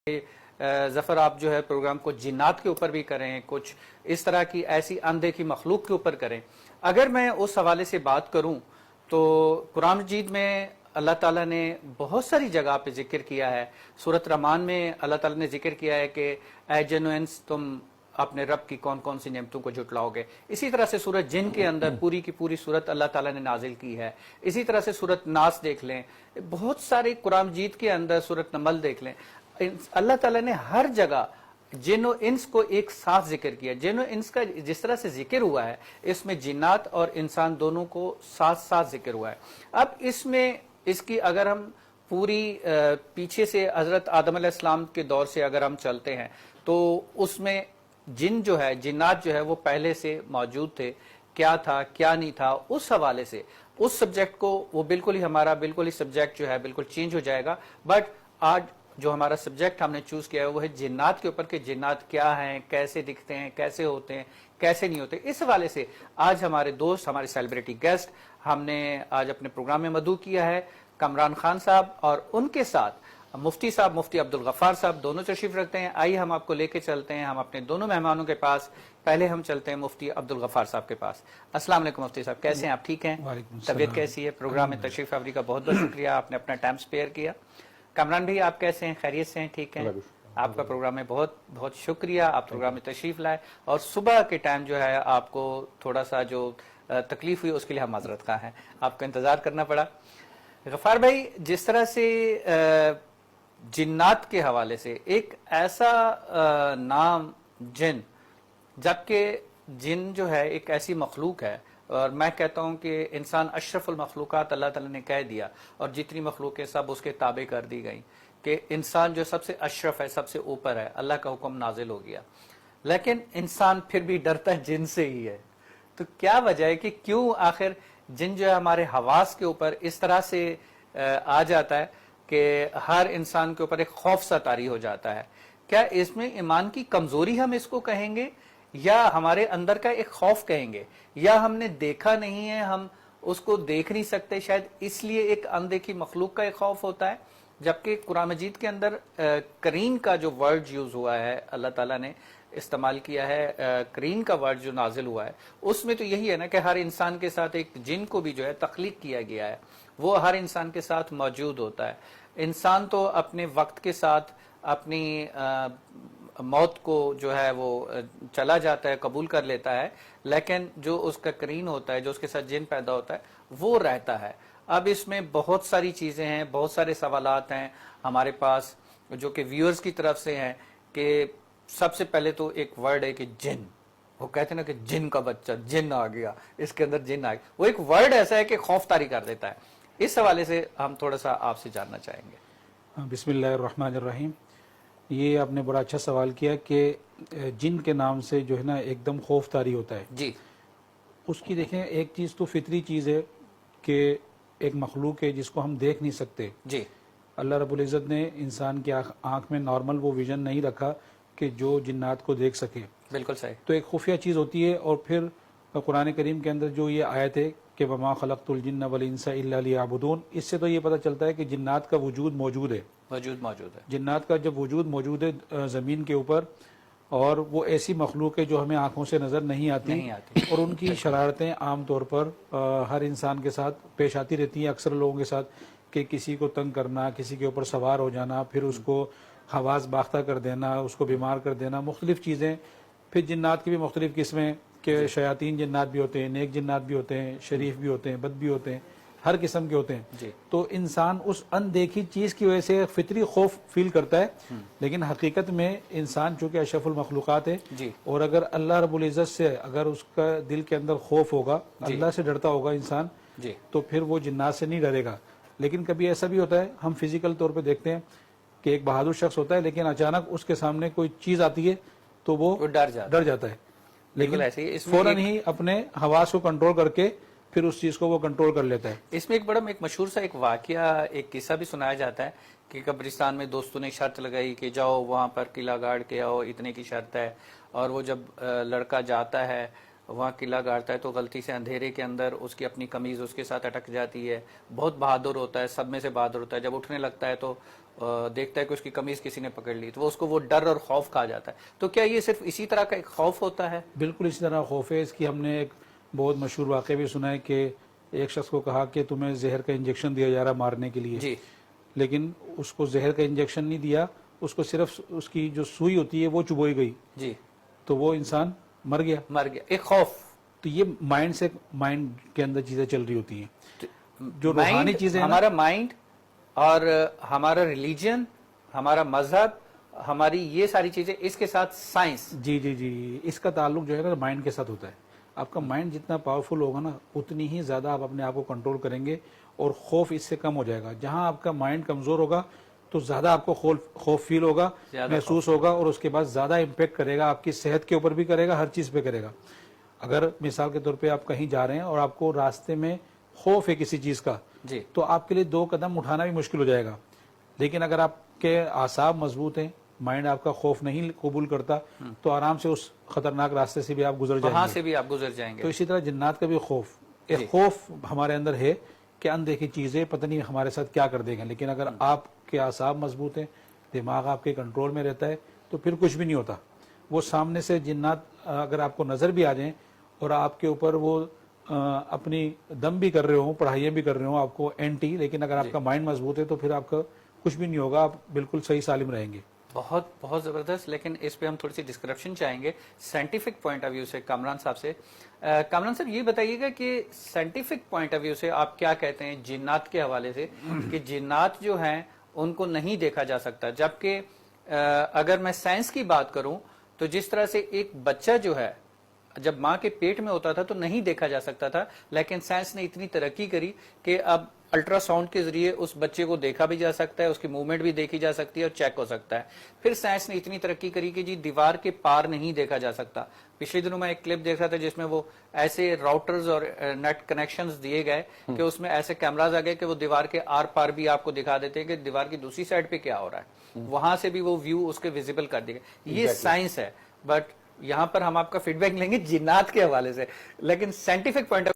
ظفر آپ جو ہے پروگرام کو جنات کے اوپر بھی کریں، کچھ اس طرح کی ایسی اندیکھی مخلوق کے اوپر کریں. اگر میں اس حوالے سے بات کروں تو قرآن مجید میں اللہ تعالیٰ نے بہت ساری جگہ پہ ذکر کیا ہے. سورۃ رحمان میں اللہ تعالیٰ نے ذکر کیا ہے کہ اے جن و انس تم اپنے رب کی کون کون سی نعمتوں کو جھٹلاؤ گے. اسی طرح سے سورۃ جن کے اندر پوری کی پوری سورت اللہ تعالیٰ نے نازل کی ہے. اسی طرح سے سورۃ ناس دیکھ لیں، بہت سارے قرآن مجید کے اندر سورۃ نمل دیکھ لیں. اللہ تعالیٰ نے ہر جگہ جن و انس کو ایک ساتھ ذکر کیا. جن و انس کا جس طرح سے ذکر ہوا ہے اس میں جنات اور انسان دونوں کو ساتھ ساتھ ذکر ہوا ہے. اب اس میں اس کی اگر ہم پوری پیچھے سے حضرت آدم علیہ السلام کے دور سے اگر ہم چلتے ہیں تو اس میں جن جو ہے جنات جو ہے وہ پہلے سے موجود تھے. کیا تھا کیا نہیں تھا اس حوالے سے اس سبجیکٹ کو وہ بالکل ہی ہمارا بالکل ہی سبجیکٹ جو ہے بالکل چینج ہو جائے گا. بٹ آج جو ہمارا سبجیکٹ ہم نے چوز کیا ہے وہ ہے جنات کے اوپر کہ جنات کیا ہیں، کیسے دکھتے ہیں، کیسے ہوتے ہیں، کیسے نہیں ہوتے. اس حوالے سے آج ہمارے دوست ہمارے سیلیبریٹی گیسٹ ہم نے آج اپنے پروگرام میں مدعو کیا ہے کامران خان صاحب، اور ان کے ساتھ مفتی صاحب مفتی عبدالغفار صاحب دونوں تشریف رکھتے ہیں. آئیے ہم آپ کو لے کے چلتے ہیں ہم اپنے دونوں مہمانوں کے پاس. پہلے ہم چلتے ہیں مفتی عبدالغفار صاحب کے پاس. السلام علیکم مفتی صاحب، کیسے ہیں آپ؟ ٹھیک ہیں؟ طبیعت کیسی ہے؟ پروگرام میں تشریف آوری کا بہت بہت شکریہ، آپ نے اپنا ٹائم اسپیئر کیا. کامران بھائی آپ کیسے ہیں؟ خیریت سے ہیں؟ ٹھیک ہیں؟ آپ کا پروگرام میں بہت بہت شکریہ، آپ پروگرام میں تشریف لائے اور صبح کے ٹائم جو ہے آپ کو تھوڑا سا جو تکلیف ہوئی اس کے لیے ہم معذرت خواہ ہیں، آپ کا انتظار کرنا پڑا. غفار بھائی، جس طرح سے جنات کے حوالے سے ایک ایسا نام جن، جبکہ جن جو ہے ایک ایسی مخلوق ہے اور میں کہتا ہوں کہ انسان اشرف المخلوقات اللہ تعالیٰ نے کہہ دیا اور جتنی مخلوقیں سب اس کے تابع کر دی گئیں کہ انسان جو سب سے اشرف ہے، سب سے اوپر ہے، اللہ کا حکم نازل ہو گیا. لیکن انسان پھر بھی ڈرتا ہے جن سے ہی ہے. تو کیا وجہ ہے کہ کیوں آخر جن جو ہے ہمارے حواس کے اوپر اس طرح سے آ جاتا ہے کہ ہر انسان کے اوپر ایک خوف سا طاری ہو جاتا ہے؟ کیا اس میں ایمان کی کمزوری ہم اس کو کہیں گے یا ہمارے اندر کا ایک خوف کہیں گے، یا ہم نے دیکھا نہیں ہے، ہم اس کو دیکھ نہیں سکتے شاید اس لیے ایک اندیکھی مخلوق کا ایک خوف ہوتا ہے؟ جبکہ قرآن مجید کے اندر کرین کا جو ورڈ یوز ہوا ہے، اللہ تعالیٰ نے استعمال کیا ہے کرین کا ورڈ جو نازل ہوا ہے، اس میں تو یہی ہے نا کہ ہر انسان کے ساتھ ایک جن کو بھی جو ہے تخلیق کیا گیا ہے، وہ ہر انسان کے ساتھ موجود ہوتا ہے. انسان تو اپنے وقت کے ساتھ اپنی موت کو جو ہے وہ چلا جاتا ہے، قبول کر لیتا ہے، لیکن جو اس کا کرین ہوتا ہے، جو اس کے ساتھ جن پیدا ہوتا ہے وہ رہتا ہے. اب اس میں بہت ساری چیزیں ہیں، بہت سارے سوالات ہیں ہمارے پاس جو کہ ویورز کی طرف سے ہیں. کہ سب سے پہلے تو ایک ورڈ ہے کہ جن، وہ کہتے ہیں نا کہ جن کا بچہ، جن آ گیا، اس کے اندر جن آ گیا. وہ ایک ورڈ ایسا ہے کہ خوف طاری کر دیتا ہے. اس حوالے سے ہم تھوڑا سا آپ سے جاننا چاہیں گے. بسم اللہ الرحمن الرحیم. یہ آپ نے بڑا اچھا سوال کیا کہ جن کے نام سے جو ہے نا ایک دم خوف طاری ہوتا ہے. جی، اس کی دیکھیں ایک چیز تو فطری چیز ہے کہ ایک مخلوق ہے جس کو ہم دیکھ نہیں سکتے. جی، اللہ رب العزت نے انسان کی آنکھ میں نارمل وہ ویژن نہیں رکھا کہ جو جنات کو دیکھ سکے. بالکل صحیح. تو ایک خفیہ چیز ہوتی ہے. اور پھر قرآن کریم کے اندر جو یہ آیت ہے کہ وما خلقت الجن والانس الا لیعبدون، اس سے تو یہ پتہ چلتا ہے کہ جنات کا وجود موجود ہے. موجود ہے. جنات کا جب وجود موجود ہے زمین کے اوپر، اور وہ ایسی مخلوق ہے جو ہمیں آنکھوں سے نظر نہیں آتی اور ان کی شرارتیں عام طور پر ہر انسان کے ساتھ پیش آتی رہتی ہیں. اکثر لوگوں کے ساتھ کہ کسی کو تنگ کرنا، کسی کے اوپر سوار ہو جانا، پھر اس کو حواس باختہ کر دینا، اس کو بیمار کر دینا، مختلف چیزیں. پھر جنات کی بھی مختلف قسمیں کہ شیاطین جنات بھی ہوتے ہیں، نیک جنات بھی ہوتے ہیں، شریف بھی ہوتے ہیں، بد بھی ہوتے ہیں، ہر قسم کے ہوتے ہیں. جی. تو انسان اس اندیکھی چیز کی وجہ سے فطری خوف فیل کرتا ہے. لیکن حقیقت میں انسان چونکہ اشرف المخلوقات ہے، جی. اور اگر اللہ رب العزت سے اگر اس کا دل کے اندر خوف ہوگا، اللہ سے ڈرتا ہوگا انسان، جی. تو پھر وہ جنات سے نہیں ڈرے گا. لیکن کبھی ایسا بھی ہوتا ہے، ہم فزیکل طور پہ دیکھتے ہیں کہ ایک بہادر شخص ہوتا ہے لیکن اچانک اس کے سامنے کوئی چیز آتی ہے تو وہ ڈر جاتا ہے. لیکن فوراً ہی اپنے حواس کو کنٹرول کر کے پھر اس چیز کو وہ کنٹرول کر لیتا ہے. اس میں ایک مشہور سا ایک واقعہ، ایک قصہ بھی سنایا جاتا ہے کہ قبرستان میں دوستوں نے شرط لگائی کہ جاؤ وہاں پر قلعہ گاڑ کے آؤ، اتنے کی شرط ہے. اور وہ جب لڑکا جاتا ہے وہاں قلعہ گاڑتا ہے تو غلطی سے اندھیرے کے اندر اس کی اپنی قمیض اس کے ساتھ اٹک جاتی ہے. بہت بہادر ہوتا ہے, سب میں سے بہادر ہوتا ہے, جب اٹھنے لگتا ہے تو دیکھتا ہے کہ اس کی قمیض کسی نے پکڑ لی, تو اس کو وہ ڈر اور خوف کھا جاتا ہے. تو کیا یہ صرف اسی طرح کا ایک خوف ہوتا ہے؟ بالکل اسی طرح خوف ہے. اس کی ہم نے ایک بہت مشہور واقعہ بھی سنا ہے کہ ایک شخص کو کہا کہ تمہیں زہر کا انجیکشن دیا جا رہا مارنے کے لیے, جی, لیکن اس کو زہر کا انجیکشن نہیں دیا, اس کو صرف اس کی جو سوئی ہوتی ہے وہ چبوئی گئی, جی, تو وہ انسان مر گیا. مر گیا. ایک خوف. تو یہ مائنڈ کے اندر چیزیں چل رہی ہوتی ہیں, جو روحانی چیزیں ہیں. ہمارا مائنڈ اور ہمارا ریلیجن, ہمارا مذہب, ہماری یہ ساری چیزیں, اس کے ساتھ سائنس. جی, اس کا تعلق جو ہے نا مائنڈ کے ساتھ ہوتا ہے. آپ کا مائنڈ جتنا پاورفل ہوگا نا اتنی ہی زیادہ آپ اپنے آپ کو کنٹرول کریں گے اور خوف اس سے کم ہو جائے گا. جہاں آپ کا مائنڈ کمزور ہوگا تو زیادہ آپ کو خوف فیل ہوگا, محسوس ہوگا, اور اس کے بعد زیادہ امپیکٹ کرے گا, آپ کی صحت کے اوپر بھی کرے گا, ہر چیز پہ کرے گا. اگر مثال کے طور پہ آپ کہیں جا رہے ہیں اور آپ کو راستے میں خوف ہے کسی چیز کا, جی, تو آپ کے لیے 2 قدم اٹھانا بھی مشکل ہو جائے گا. لیکن اگر آپ کے اعصاب مضبوط ہیں, مائنڈ آپ کا خوف نہیں قبول کرتا, تو آرام سے اس خطرناک راستے سے بھی آپ گزر جائیں گے. وہاں سے بھی آپ گزر جائیں گے. تو اسی طرح جنات کا بھی خوف, ایک خوف ہمارے اندر ہے کہ اندیکھی چیزیں پتہ نہیں ہمارے ساتھ کیا کر دیں گے. لیکن اگر آپ کے اعصاب مضبوط ہیں, دماغ آپ کے کنٹرول میں رہتا ہے, تو پھر کچھ بھی نہیں ہوتا. وہ سامنے سے جنات اگر آپ کو نظر بھی آ جائیں اور آپ کے اوپر وہ اپنی دم بھی کر رہے ہوں, پڑھائیاں بھی کر رہے ہوں آپ کو اینٹی, لیکن اگر آپ کا مائنڈ مضبوط ہے تو پھر آپ کا کچھ بھی نہیں ہوگا, آپ بالکل صحیح سالم رہیں گے. بہت بہت زبردست. لیکن اس پہ ہم تھوڑی سی ڈسکرپشن چاہیں گے سائنٹیفک پوائنٹ آف ویو سے کامران صاحب سے. کامران صاحب یہ بتائیے گا کہ سائنٹیفک پوائنٹ آف ویو سے آپ کیا کہتے ہیں جنات کے حوالے سے, کہ جنات جو ہیں ان کو نہیں دیکھا جا سکتا, جبکہ اگر میں سائنس کی بات کروں تو جس طرح سے ایک بچہ جو ہے جب ماں کے پیٹ میں ہوتا تھا تو نہیں دیکھا جا سکتا تھا, لیکن سائنس نے اتنی ترقی کری کہ اب الٹرا ساؤنڈ کے ذریعے اس بچے کو دیکھا بھی جا سکتا ہے, اس کی موومنٹ بھی دیکھی جا سکتی ہے اور چیک ہو سکتا ہے. پھر سائنس نے اتنی ترقی کری کہ جی دیوار کے پار نہیں دیکھا جا سکتا. پچھلے دنوں میں ایک کلپ دیکھ رہا تھا جس میں وہ ایسے راؤٹرز اور نیٹ کنیکشنز دیے گئے کہ اس میں ایسے کیمراز آ گئے کہ وہ دیوار کے آر پار بھی آپ کو دکھا دیتے ہیں کہ دیوار کی دوسری سائڈ پہ کیا ہو رہا ہے, وہاں سے بھی وہ ویو اس کے ویزیبل کر دے گا. یہ سائنس ہے. بٹ یہاں پر ہم آپ کا فیڈ بیک لیں گے جنات کے حوالے سے, لیکن سائنٹیفک پوائنٹ